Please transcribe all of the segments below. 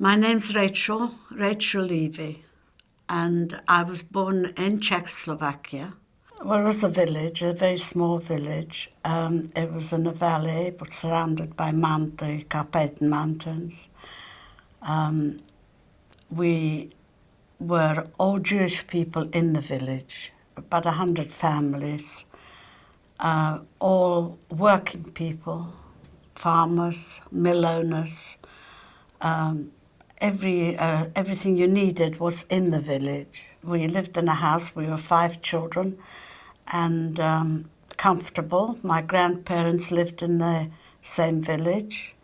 My name's Rachel Levy, and I was born in Czechoslovakia. Well, it was a village, a very small village. It was in a valley, but surrounded by the Carpathian Mountains. We were all Jewish people in the village, about 100 families, all working people, farmers, mill owners. Everything you needed was in the village. We lived in a house, we were 5 children, and comfortable. My grandparents lived in the same village,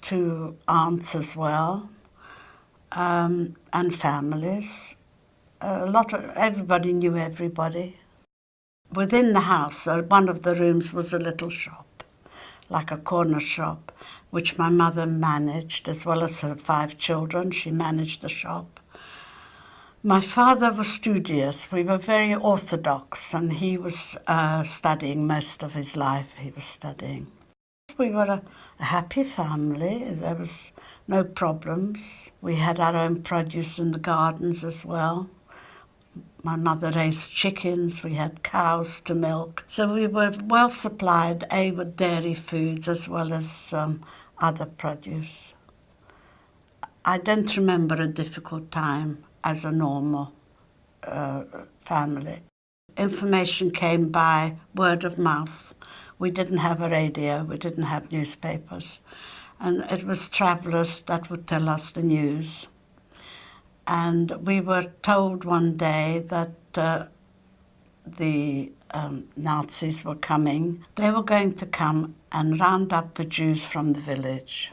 2 aunts as well, and families. Everybody knew everybody. Within the house, one of the rooms was a little shop, like a corner shop, which my mother managed, as well as her 5 children. She managed the shop. My father was studious. We were very orthodox, and he was studying most of his life. He was studying. We were a happy family. There was no problems. We had our own produce in the gardens as well. My mother raised chickens, we had cows to milk. So we were well supplied, with dairy foods as well as other produce. I don't remember a difficult time as a normal family. Information came by word of mouth. We didn't have a radio, we didn't have newspapers. And it was travellers that would tell us the news. And we were told one day that the Nazis were coming. They were going to come and round up the Jews from the village.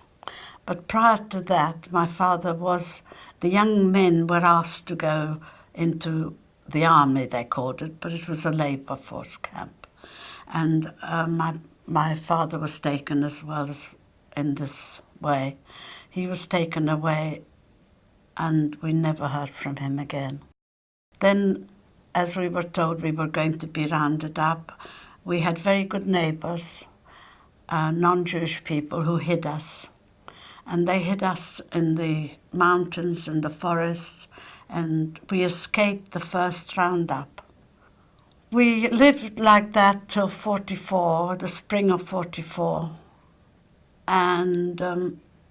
But prior to that, the young men were asked to go into the army, they called it, but it was a labour force camp. And my father was taken as well as in this way. He was taken away, and we never heard from him again. Then, as we were told we were going to be rounded up, we had very good neighbours, non-Jewish people who hid us. And they hid us in the mountains and the forests, and we escaped the first roundup. We lived like that till 44, the spring of 44. And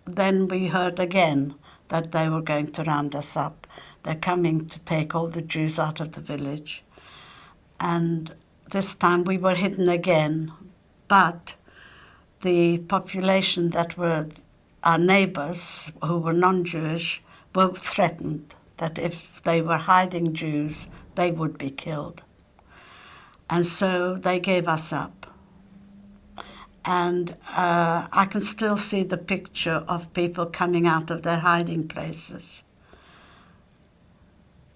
then we heard again that they were going to round us up. They're coming to take all the Jews out of the village. And this time we were hidden again, but the population that were our neighbours, who were non-Jewish, were threatened that if they were hiding Jews, they would be killed. And so they gave us up. And I can still see the picture of people coming out of their hiding places.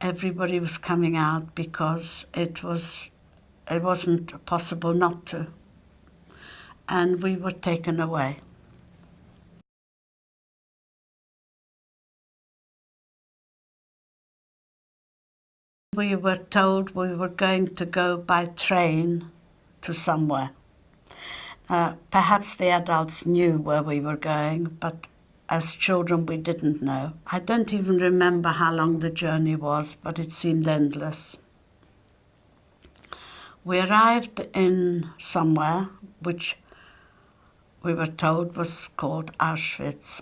Everybody was coming out because it wasn't possible not to. And we were taken away. We were told we were going to go by train to somewhere. Perhaps the adults knew where we were going, but as children we didn't know. I don't even remember how long the journey was, but it seemed endless. We arrived in somewhere which we were told was called Auschwitz.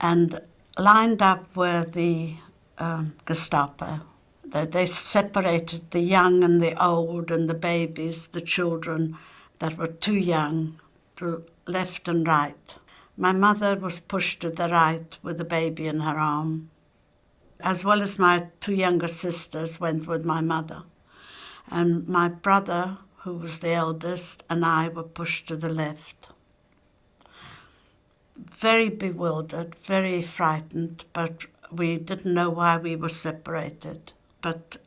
And lined up were the Gestapo. They separated the young and the old and the babies, the children that were too young, to left and right. My mother was pushed to the right with a baby in her arm, as well as my 2 younger sisters went with my mother. And my brother, who was the eldest, and I were pushed to the left. Very bewildered, very frightened, but we didn't know why we were separated. But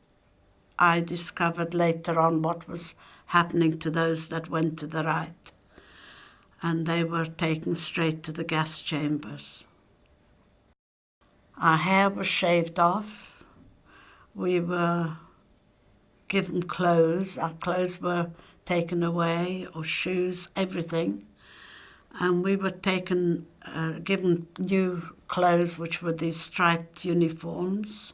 I discovered later on what was happening to those that went to the right. And they were taken straight to the gas chambers. Our hair was shaved off. We were given clothes. Our clothes were taken away, or shoes, everything. and we were given new clothes, which were these striped uniforms,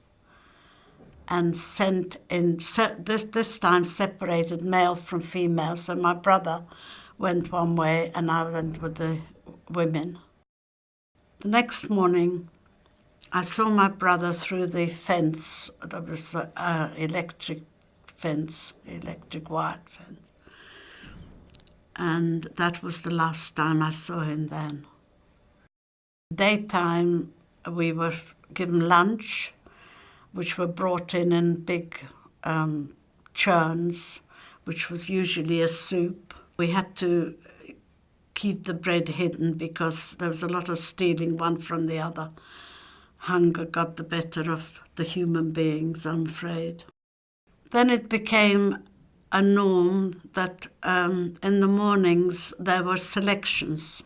and sent in, this time separated male from female. So my brother went one way and I went with the women. The next morning, I saw my brother through the fence. There was an electric fence, electric wired fence. And that was the last time I saw him then. Daytime, we were given lunch, which were brought in big churns, which was usually a soup. We had to keep the bread hidden because there was a lot of stealing one from the other. Hunger got the better of the human beings, I'm afraid. Then it became a norm that in the mornings there were selections.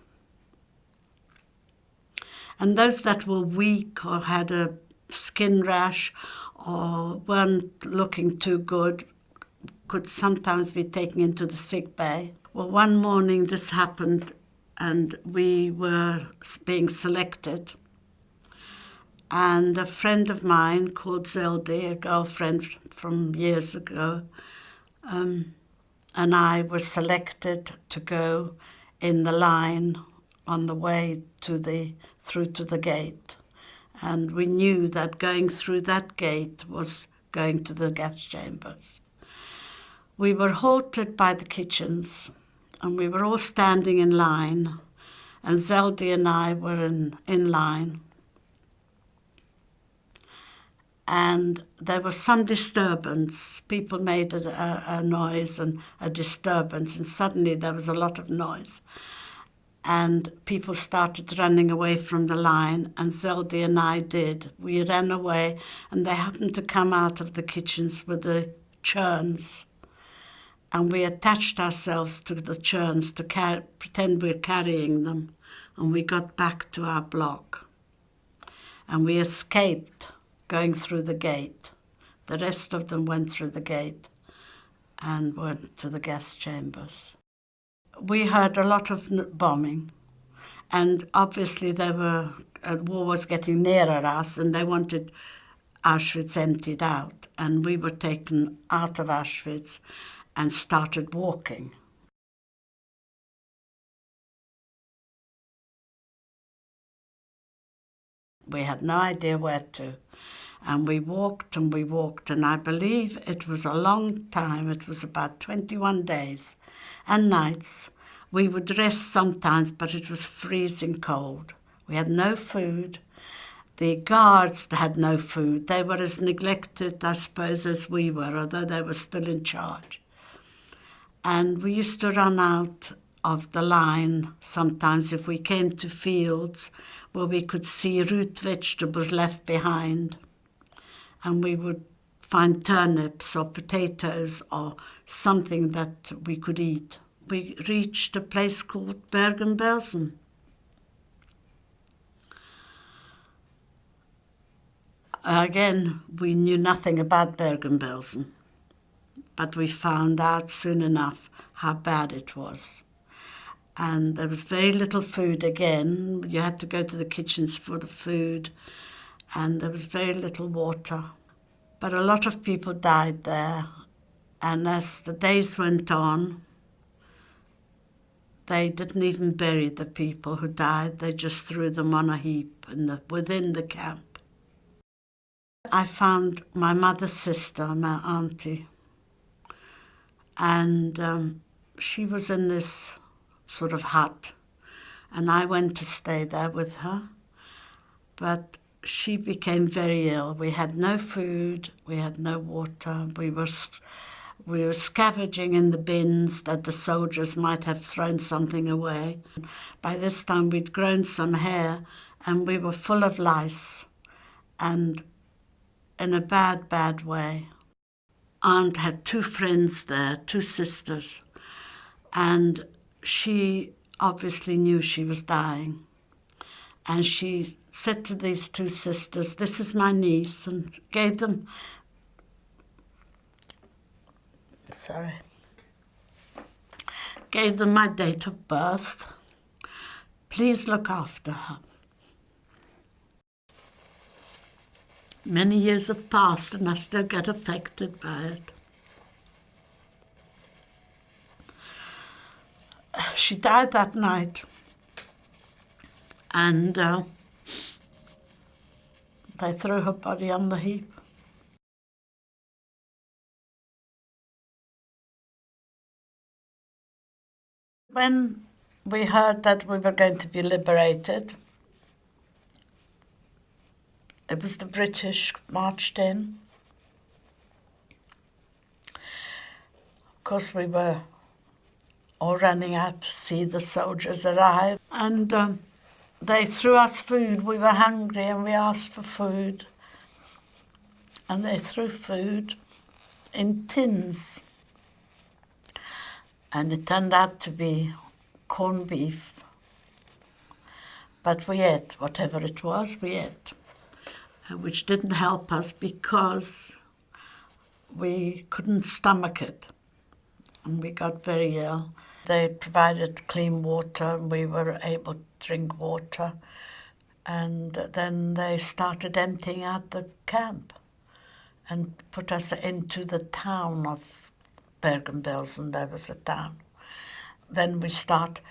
And those that were weak or had a skin rash or weren't looking too good could sometimes be taken into the sick bay. Well, one morning this happened and we were being selected. And a friend of mine called Zeldy, a girlfriend from years ago, and I were selected to go in the line on the way through to the gate. And we knew that going through that gate was going to the gas chambers. We were halted by the kitchens and we were all standing in line, and Zeldy and I were in line. And there was some disturbance. People made a noise and a disturbance, and suddenly there was a lot of noise. And people started running away from the line, and Zeldy and I did. We ran away, and they happened to come out of the kitchens with the churns. And we attached ourselves to the churns to pretend we were carrying them. And we got back to our block. And we escaped going through the gate. The rest of them went through the gate and went to the gas chambers. We heard a lot of bombing, and obviously war was getting nearer us, and they wanted Auschwitz emptied out, and we were taken out of Auschwitz and started walking. We had no idea where to. And we walked, and I believe it was a long time. It was about 21 days and nights. We would rest sometimes, but it was freezing cold. We had no food. The guards had no food. They were as neglected, I suppose, as we were, although they were still in charge. And we used to run out of the line sometimes if we came to fields where we could see root vegetables left behind. And we would find turnips or potatoes or something that we could eat. We reached a place called Bergen-Belsen. Again, we knew nothing about Bergen-Belsen, but we found out soon enough how bad it was. And there was very little food again. You had to go to the kitchens for the food, and there was very little water. But a lot of people died there, and as the days went on, they didn't even bury the people who died. They just threw them on a heap within the camp. I found my mother's sister, my auntie, and she was in this sort of hut, and I went to stay there with her. But she became very ill. We had no food, we had no water. We were scavenging in the bins that the soldiers might have thrown something away. By this time we'd grown some hair, and we were full of lice, and in a bad, bad way. Aunt had two friends there, two sisters, and she obviously knew she was dying. And she said to these two sisters, "This is my niece," and gave them my date of birth Please look after her. Many years have passed and I still get affected by it. She died that night, and they threw her body on the heap. When we heard that we were going to be liberated, it was the British marched in. Of course, we were all running out to see the soldiers arrive, and they threw us food. We were hungry and we asked for food, and they threw food in tins, and it turned out to be corned beef. But we ate whatever it was, we ate, which didn't help us because we couldn't stomach it, and we got very ill. They provided clean water, and we were able to drink water, and then they started emptying out the camp and put us into the town of Bergen-Belsen. There was a town. Then we start,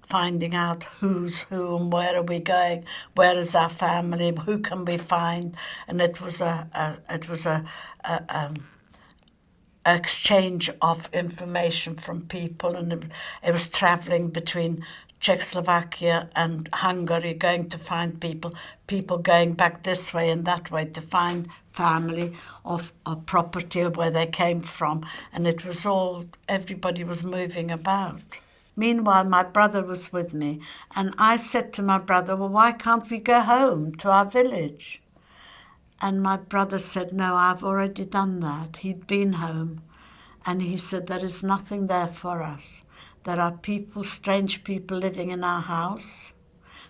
finding out who's who and where are we going, where is our family, who can we find, and it was a exchange of information from people, and it was travelling between Czechoslovakia and Hungary, going to find people going back this way and that way to find family or property of where they came from, and it was all, everybody was moving about. Meanwhile, my brother was with me, and I said to my brother, well, why can't we go home to our village? And my brother said, no, I've already done that. He'd been home, and he said, there is nothing there for us. There are people, strange people living in our house.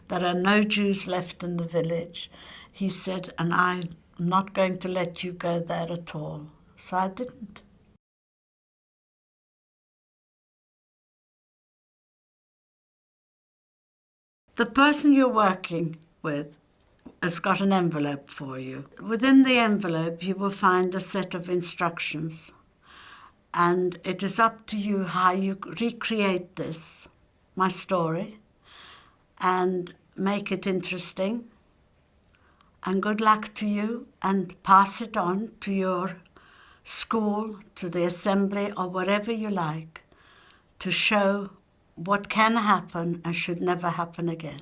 There are no Jews left in the village. He said, and I'm not going to let you go there at all. So I didn't. The person you're working with has got an envelope for you. Within the envelope, you will find a set of instructions. And it is up to you how you recreate this, my story, and make it interesting. And good luck to you, and pass it on to your school, to the assembly, or whatever you like, to show what can happen and should never happen again.